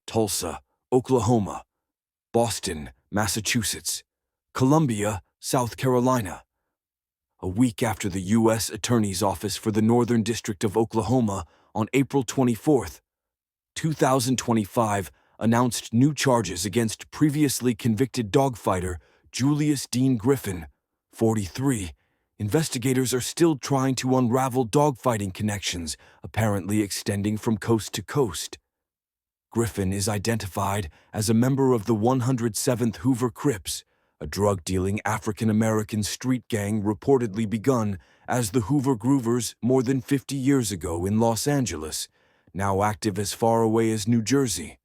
Tulsa, Oklahoma, Boston, Massachusetts, Columbia, South Carolina. A week after the U.S. Attorney's Office for the Northern District of Oklahoma, on April 24, 2025, announced new charges against previously convicted dogfighter Julius Dean Griffin, 43. Investigators are still trying to unravel dogfighting connections, apparently extending from coast to coast. Griffin is identified as a member of the 107th Hoover Crips, a drug-dealing African-American street gang reportedly begun as the Hoover Groovers more than 50 years ago in Los Angeles, now active as far away as New Jersey.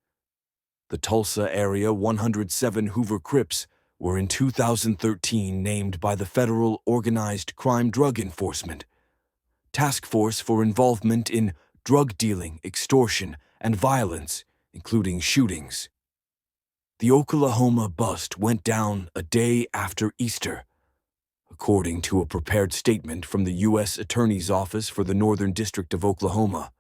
The Tulsa area 107 Hoover Crips were in 2013 named by the Federal Organized Crime Drug Enforcement Task Force for involvement in drug dealing, extortion, and violence, including shootings. The Oklahoma bust went down a day after Easter, according to a prepared statement from the U.S. Attorney's Office for the Northern District of Oklahoma.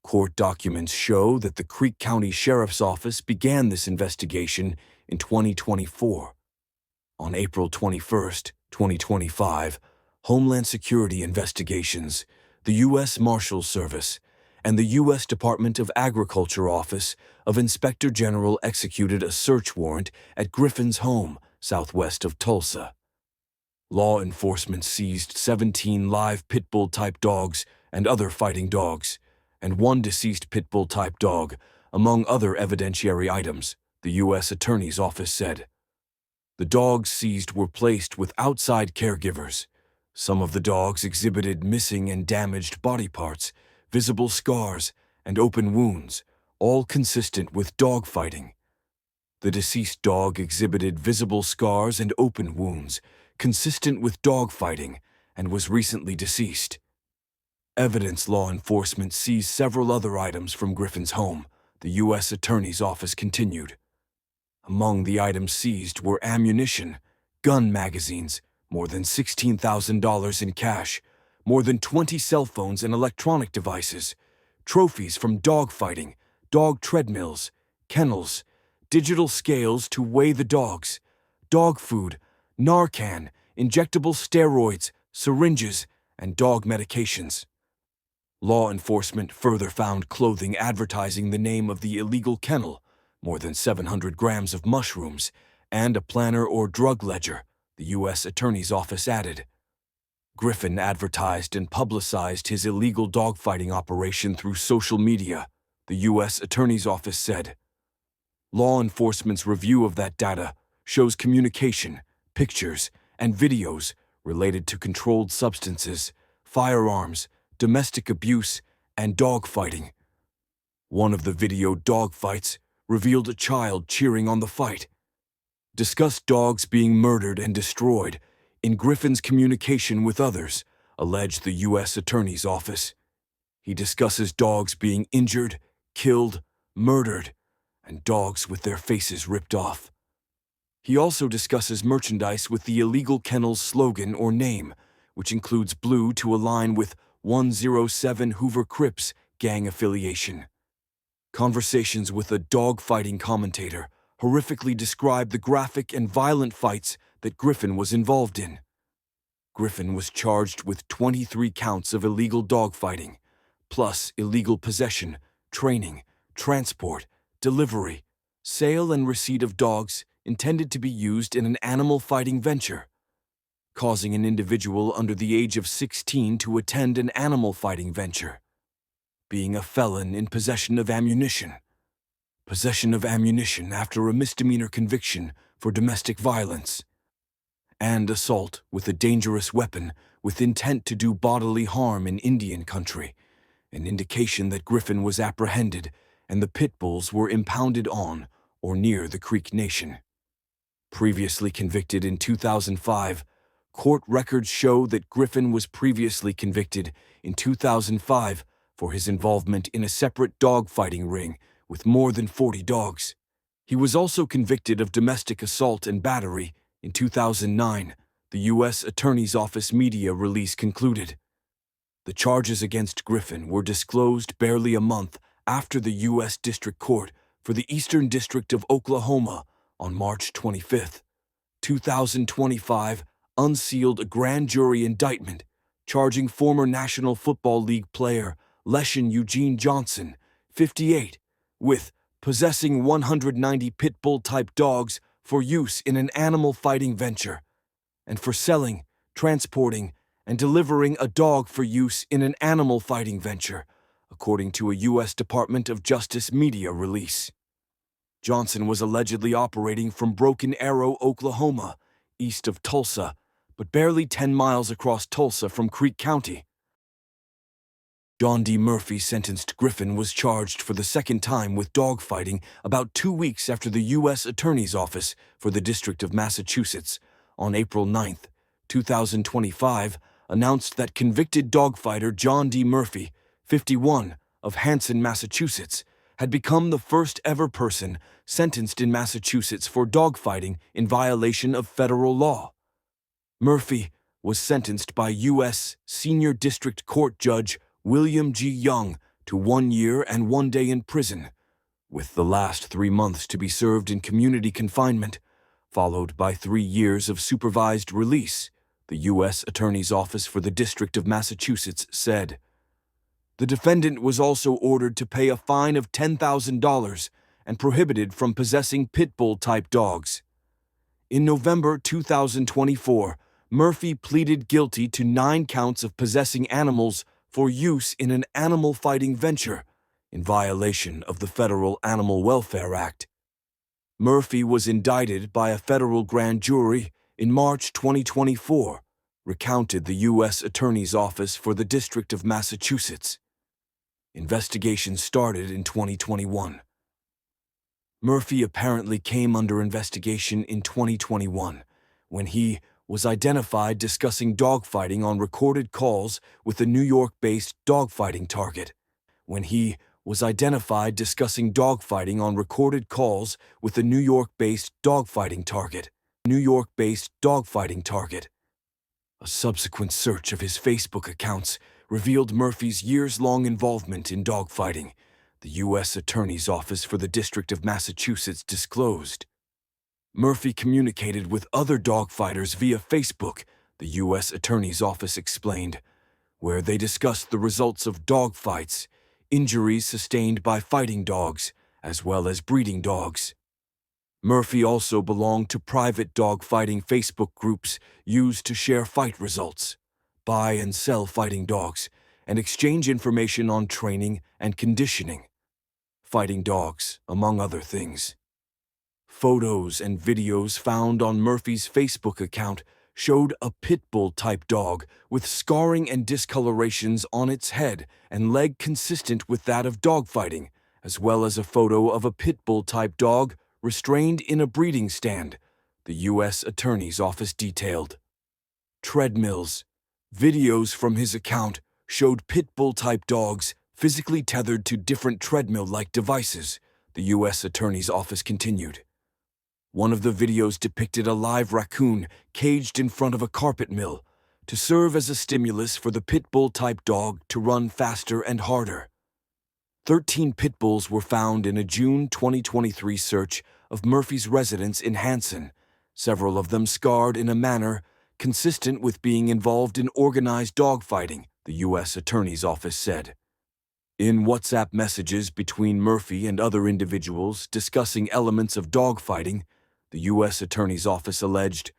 Court documents show that the Creek County Sheriff's Office began this investigation in 2024. On April 21, 2025, Homeland Security Investigations, the U.S. Marshals Service, and the U.S. Department of Agriculture Office of Inspector General executed a search warrant at Griffin's home, southwest of Tulsa. Law enforcement seized 17 live Pitbull-type dogs and other fighting dogs, and one deceased Pitbull-type dog, among other evidentiary items, the U.S. Attorney's Office said. The dogs seized were placed with outside caregivers. Some of the dogs exhibited missing and damaged body parts, visible scars, and open wounds, all consistent with dog fighting. The deceased dog exhibited visible scars and open wounds, consistent with dog fighting, and was recently deceased. Evidence law enforcement seized several other items from Griffin's home, the U.S. Attorney's Office continued. Among the items seized were ammunition, gun magazines, more than $16,000 in cash, more than 20 cell phones and electronic devices, trophies from dog fighting, dog treadmills, kennels, digital scales to weigh the dogs, dog food, Narcan, injectable steroids, syringes, and dog medications. Law enforcement further found clothing advertising the name of the illegal kennel, more than 700 grams of mushrooms, and a planner or drug ledger, the U.S. Attorney's Office added. Griffin advertised and publicized his illegal dogfighting operation through social media, the U.S. Attorney's Office said. Law enforcement's review of that data shows communication, pictures, and videos related to controlled substances, firearms, domestic abuse, and dogfighting. One of the video dogfights revealed a child cheering on the fight. Discussed dogs being murdered and destroyed in Griffin's communication with others, alleged the U.S. Attorney's Office. He discusses dogs being injured, killed, murdered, and dogs with their faces ripped off. He also discusses merchandise with the illegal kennel's slogan or name, which includes blue to align with 107 Hoover Crips gang affiliation. Conversations with a dog-fighting commentator horrifically describe the graphic and violent fights that Griffin was involved in. Griffin was charged with 23 counts of illegal dogfighting, plus illegal possession, training, transport, delivery, sale and receipt of dogs intended to be used in an animal fighting venture, causing an individual under the age of 16 to attend an animal fighting venture, being a felon in possession of ammunition after a misdemeanor conviction for domestic violence, and assault with a dangerous weapon with intent to do bodily harm in Indian country, an indication that Griffin was apprehended and the Pitbulls were impounded on or near the Creek Nation. Previously convicted in 2005, court records show that Griffin was previously convicted in 2005 for his involvement in a separate dog-fighting ring with more than 40 dogs. He was also convicted of domestic assault and battery in 2009, the U.S. Attorney's Office media release concluded. The charges against Griffin were disclosed barely a month after the U.S. District Court for the Eastern District of Oklahoma on March 25, 2025, unsealed a grand jury indictment charging former National Football League player Leshan Eugene Johnson, 58, with possessing 190 Pitbull-type dogs for use in an animal fighting venture, and for selling, transporting, and delivering a dog for use in an animal fighting venture, according to a U.S. Department of Justice media release. Johnson was allegedly operating from Broken Arrow, Oklahoma, east of Tulsa, but barely 10 miles across Tulsa from Creek County. John D. Murphy sentenced Griffin was charged for the second time with dogfighting about 2 weeks after the U.S. Attorney's Office for the District of Massachusetts, on April 9, 2025, announced that convicted dogfighter John D. Murphy, 51, of Hanson, Massachusetts, had become the first ever person sentenced in Massachusetts for dogfighting in violation of federal law. Murphy was sentenced by U.S. Senior District Court Judge William G. Young to 1 year and 1 day in prison, with the last 3 months to be served in community confinement, followed by 3 years of supervised release, the U.S. Attorney's Office for the District of Massachusetts said. The defendant was also ordered to pay a fine of $10,000 and prohibited from possessing Pitbull-type dogs. In November 2024, Murphy pleaded guilty to 9 counts of possessing animals for use in an animal fighting venture, in violation of the Federal Animal Welfare Act. Murphy was indicted by a federal grand jury in March 2024, recounted the U.S. Attorney's Office for the District of Massachusetts. Investigation started in 2021. Murphy apparently came under investigation in 2021 when he was identified discussing dogfighting on recorded calls with a New York-based dogfighting target. When he was identified discussing dogfighting on recorded calls with a New York-based dogfighting target. A subsequent search of his Facebook accounts revealed Murphy's years-long involvement in dogfighting, the U.S. Attorney's Office for the District of Massachusetts disclosed. Murphy communicated with other dogfighters via Facebook, the U.S. Attorney's Office explained, where they discussed the results of dogfights, injuries sustained by fighting dogs, as well as breeding dogs. Murphy also belonged to private dogfighting Facebook groups used to share fight results, buy and sell fighting dogs, and exchange information on training and conditioning fighting dogs, among other things. Photos and videos found on Murphy's Facebook account showed a Pitbull-type dog with scarring and discolorations on its head and leg consistent with that of dogfighting, as well as a photo of a Pitbull-type dog restrained in a breeding stand, the U.S. Attorney's Office detailed. Treadmills. Videos from his account showed Pitbull-type dogs physically tethered to different treadmill-like devices, the U.S. Attorney's Office continued. One of the videos depicted a live raccoon caged in front of a carpet mill to serve as a stimulus for the Pitbull-type dog to run faster and harder. 13 pit bulls were found in a June 2023 search of Murphy's residence in Hanson, several of them scarred in a manner consistent with being involved in organized dogfighting, the U.S. Attorney's Office said. In WhatsApp messages between Murphy and other individuals discussing elements of dogfighting, the U.S. Attorney's Office alleged,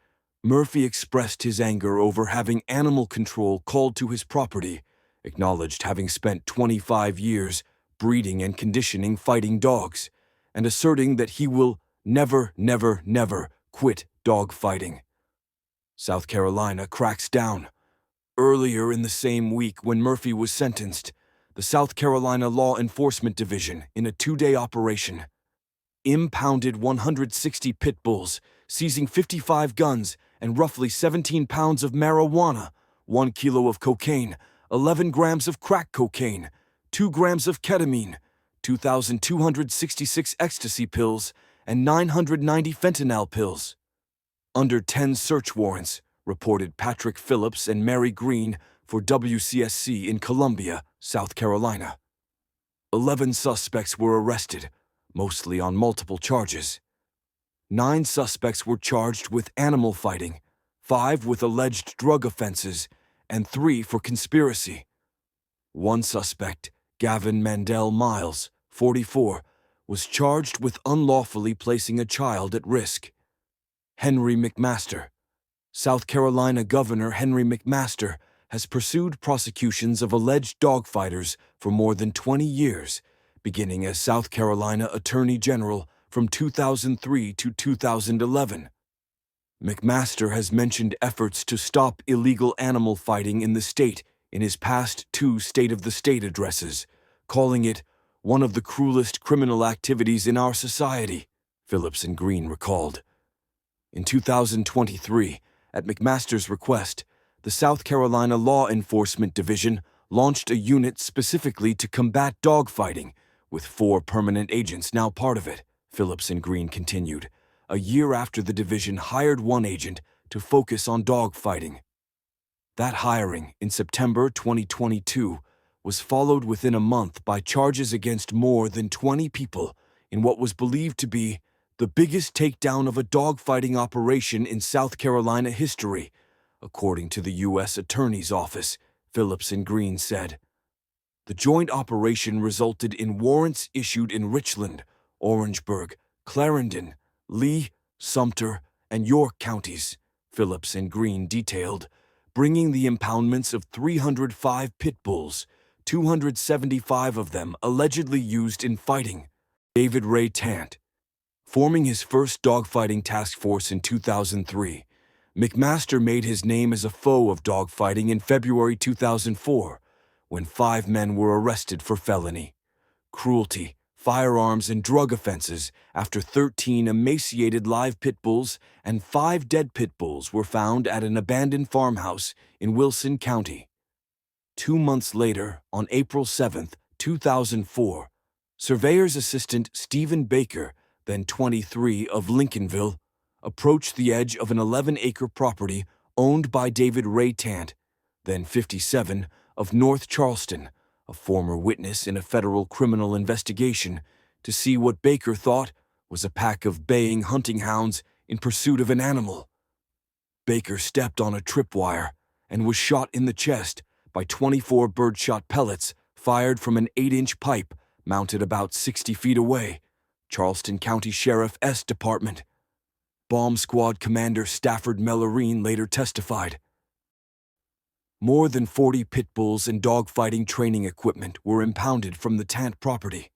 Murphy expressed his anger over having animal control called to his property, acknowledged having spent 25 years breeding and conditioning fighting dogs, and asserting that he will never quit dogfighting. South Carolina cracks down. Earlier in the same week when Murphy was sentenced, the South Carolina Law Enforcement Division, in a 2-day operation, impounded 160 pit bulls, seizing 55 guns and roughly 17 pounds of marijuana, 1 kilo of cocaine, 11 grams of crack cocaine, 2 grams of ketamine, 2,266 ecstasy pills, and 990 fentanyl pills. Under 10 search warrants, reported Patrick Phillips and Mary Green for WCSC in Columbia, South Carolina. 11 suspects were arrested, mostly on multiple charges. 9 suspects were charged with animal fighting, 5 with alleged drug offenses, and 3 for conspiracy. One suspect, Gavin Mandel Miles, 44, was charged with unlawfully placing a child at risk. Henry McMaster. South Carolina Governor Henry McMaster has pursued prosecutions of alleged dogfighters for more than 20 years, beginning as South Carolina Attorney General from 2003 to 2011. McMaster has mentioned efforts to stop illegal animal fighting in the state in his past 2 State of the State addresses, calling it one of the cruelest criminal activities in our society, Phillips and Green recalled. In 2023, at McMaster's request, the South Carolina Law Enforcement Division launched a unit specifically to combat dogfighting, with 4 permanent agents now part of it, Phillips and Green continued, a year after the division hired 1 agent to focus on dogfighting. That hiring, in September 2022, was followed within a month by charges against more than 20 people in what was believed to be the biggest takedown of a dogfighting operation in South Carolina history, according to the U.S. Attorney's Office, Phillips and Green said. The joint operation resulted in warrants issued in Richland, Orangeburg, Clarendon, Lee, Sumter, and York counties, Phillips and Green detailed, bringing the impoundments of 305 pit bulls, 275 of them allegedly used in fighting. David Ray Tant. Forming his first dogfighting task force in 2003, McMaster made his name as a foe of dogfighting in February 2004, when 5 men were arrested for felony, cruelty, firearms, and drug offenses after 13 emaciated live pit bulls and 5 dead pit bulls were found at an abandoned farmhouse in Wilson County. 2 months later, on April 7, 2004, surveyor's assistant Stephen Baker, then 23, of Lincolnville, approached the edge of an 11-acre property owned by David Ray Tant, then 57, of North Charleston, a former witness in a federal criminal investigation, to see what Baker thought was a pack of baying hunting hounds in pursuit of an animal. Baker stepped on a tripwire and was shot in the chest by 24 birdshot pellets fired from an 8-inch pipe mounted about 60 feet away, Charleston County Sheriff's Department. Bomb Squad Commander Stafford Mellerine later testified. More than 40 pit bulls and dogfighting training equipment were impounded from the Tant property.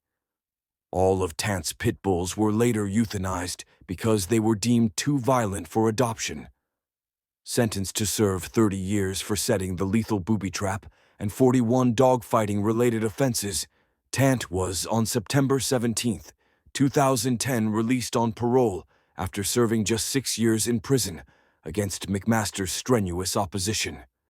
All of Tant's pit bulls were later euthanized because they were deemed too violent for adoption. Sentenced to serve 30 years for setting the lethal booby trap and 41 dogfighting-related offenses, Tant was, on September 17, 2010, released on parole after serving just 6 years in prison against McMaster's strenuous opposition.